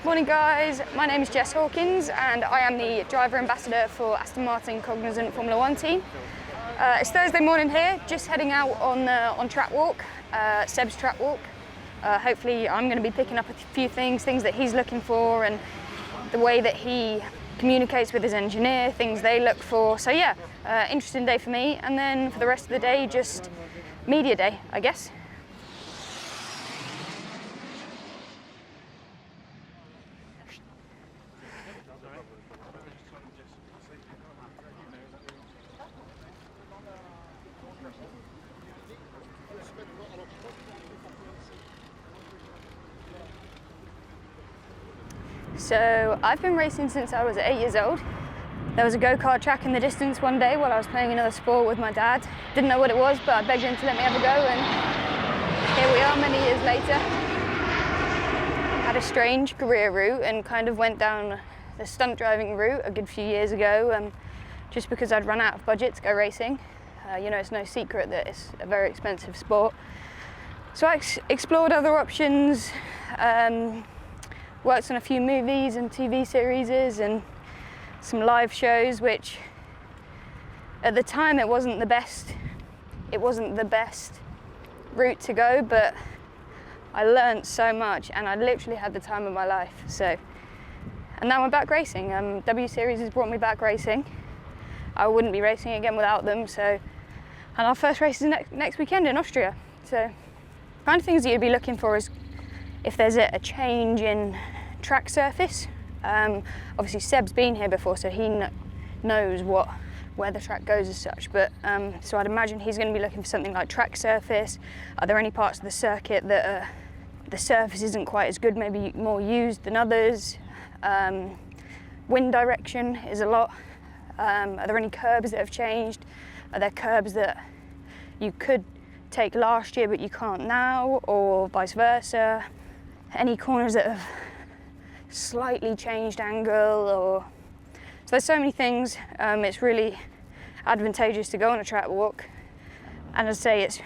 Morning guys, my name is Jess Hawkins and I am the driver ambassador for Aston Martin Cognizant Formula 1 team. It's Thursday morning here, just heading out on track walk, Seb's track walk. Hopefully I'm going to be picking up a few things that he's looking for and the way that he communicates with his engineer, things they look for. So yeah, interesting day for me, and then for the rest of the day, just media day, I guess. So I've been racing since I was 8 years old. There was a go-kart track in the distance one day while I was playing another sport with my dad. Didn't know what it was, but I begged him to let me have a go, and here we are many years later. Had a strange career route and kind of went down the stunt driving route a good few years ago, just because I'd run out of budget to go racing. You know, it's no secret that it's a very expensive sport. So I explored other options, worked on a few movies and TV series and some live shows, which at the time it wasn't the best route to go, but I learned so much and I literally had the time of my life. So, and now I'm back racing. W Series has brought me back racing. I wouldn't be racing again without them. So, and our first race is next weekend in Austria. So, kind of things that you'd be looking for is if there's a change in track surface. Obviously Seb's been here before, so he knows where the track goes as such, but so I'd imagine he's going to be looking for something like track surface. Are there any parts of the circuit that the surface isn't quite as good, maybe more used than others? Wind direction is a lot. Are there any curbs that have changed? Are there curbs that you could take last year but you can't now, or vice versa? Any corners that have slightly changed angle, or so there's so many things. It's really advantageous to go on a track walk, and as I say,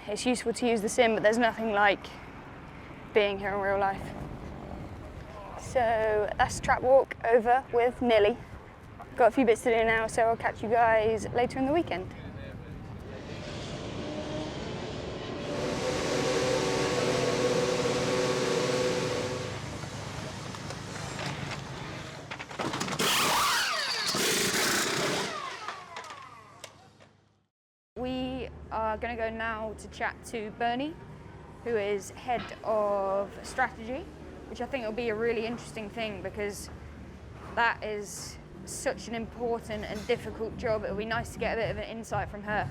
it's useful to use the sim, but there's nothing like being here in real life. So that's track walk over with Nilly. Got a few bits to do now, so I'll catch you guys later in the weekend. We are going to go now to chat to Bernie, who is head of strategy, which I think will be a really interesting thing because that is such an important and difficult job. It'll be nice to get a bit of an insight from her.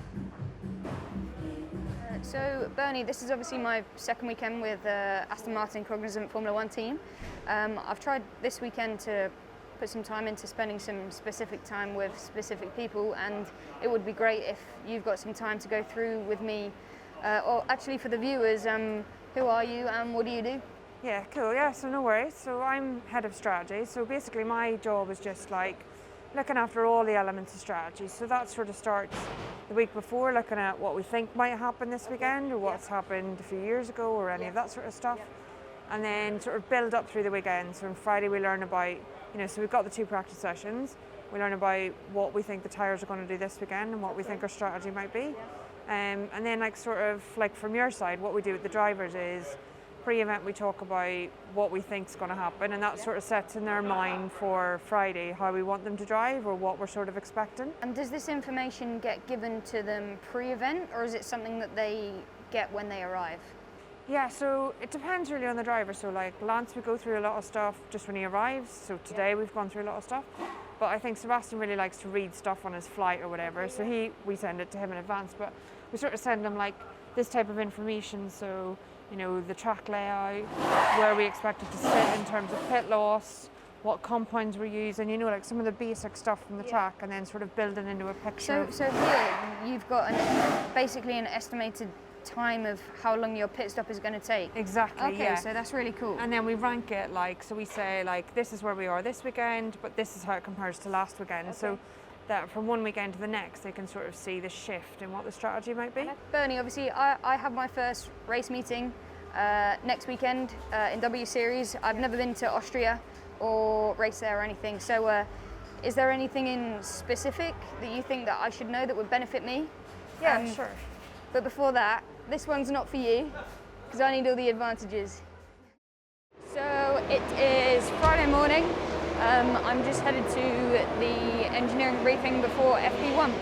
So Bernie, this is obviously my second weekend with Aston Martin Cognizant Formula 1 team. I've tried this weekend to put some time into spending some specific time with specific people, and it would be great if you've got some time to go through with me, or actually for the viewers, who are you and what do you do? Yeah, cool, yeah, so no worries. So I'm head of strategy, so basically my job is just like looking after all the elements of strategy. So that sort of starts the week before, looking at what we think might happen this weekend or what's happened a few years ago or any of that sort of stuff. And then sort of build up through the weekend. So on Friday we learn about, so we've got the 2 practice sessions. We learn about what we think the tyres are going to do this weekend and what we think our strategy might be. And then from your side, what we do with the drivers is pre-event we talk about what we think is going to happen, and that sort of sets in their mind for Friday how we want them to drive or what we're sort of expecting. And does this information get given to them pre-event, or is it something that they get when they arrive? Yeah, so it depends really on the driver. So like Lance, we go through a lot of stuff just when he arrives. So today we've gone through a lot of stuff. But I think Sebastian really likes to read stuff on his flight or whatever. So we send it to him in advance. But we sort of send him like this type of information. So, the track layout, where we expect it to sit in terms of pit loss, what compounds we're using, like some of the basic stuff from the track, and then sort of building into a picture. So here you've got basically an estimated time of how long your pit stop is going to take. Exactly. Okay, yeah. So that's really cool. And then we rank it so we say this is where we are this weekend, but this is how it compares to last weekend. Okay. So that from one weekend to the next, they can sort of see the shift in what the strategy might be. Bernie, obviously I have my first race meeting next weekend in W Series. I've never been to Austria or race there or anything, so is there anything in specific that you think that I should know that would benefit me? Yeah, sure. But before that, this one's not for you, because I need all the advantages. So it is Friday morning. I'm just headed to the engineering briefing before FP1.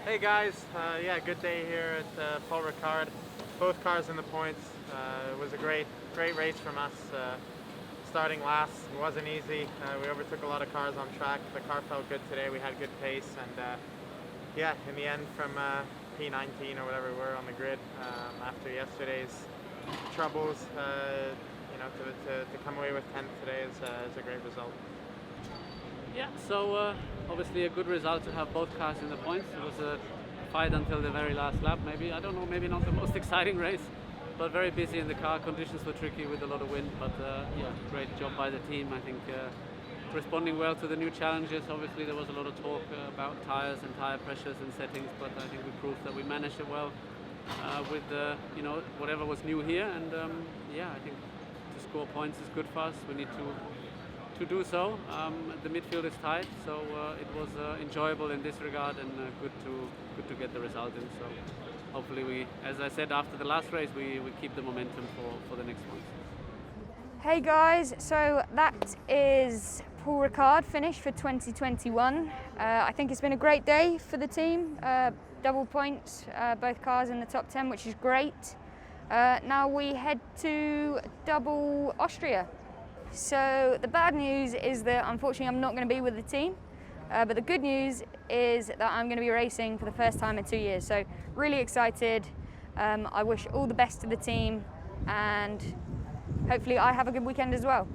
Hey guys, yeah, good day here at Paul Ricard. Both cars in the points. It was a great race from us. Starting last, it wasn't easy. We overtook a lot of cars on track. The car felt good today. We had good pace, and yeah, in the end, from P19 or whatever we were on the grid, after yesterday's troubles, you know, to come away with 10th today is a great result. Yeah, so obviously a good result to have both cars in the points. It was a fight until the very last lap, maybe. I don't know, maybe not the most exciting race, but very busy in the car. Conditions were tricky with a lot of wind, but yeah, great job by the team. I think responding well to the new challenges. Obviously there was a lot of talk about tyres and tyre pressures and settings, but I think we proved that we managed it well with you know, whatever was new here. And yeah, I think to score points is good for us. We need to do so. The midfield is tight, so it was enjoyable in this regard, and good to get the result in. So hopefully we, as I said after the last race, we keep the momentum for the next ones. Hey guys, so that is Paul Ricard finish for 2021. I think it's been a great day for the team. Double points, both cars in the top 10, which is great. Now we head to double Austria. So the bad news is that unfortunately I'm not going to be with the team, but the good news is that I'm going to be racing for the first time in 2 years. So really excited. I wish all the best to the team, and hopefully I have a good weekend as well.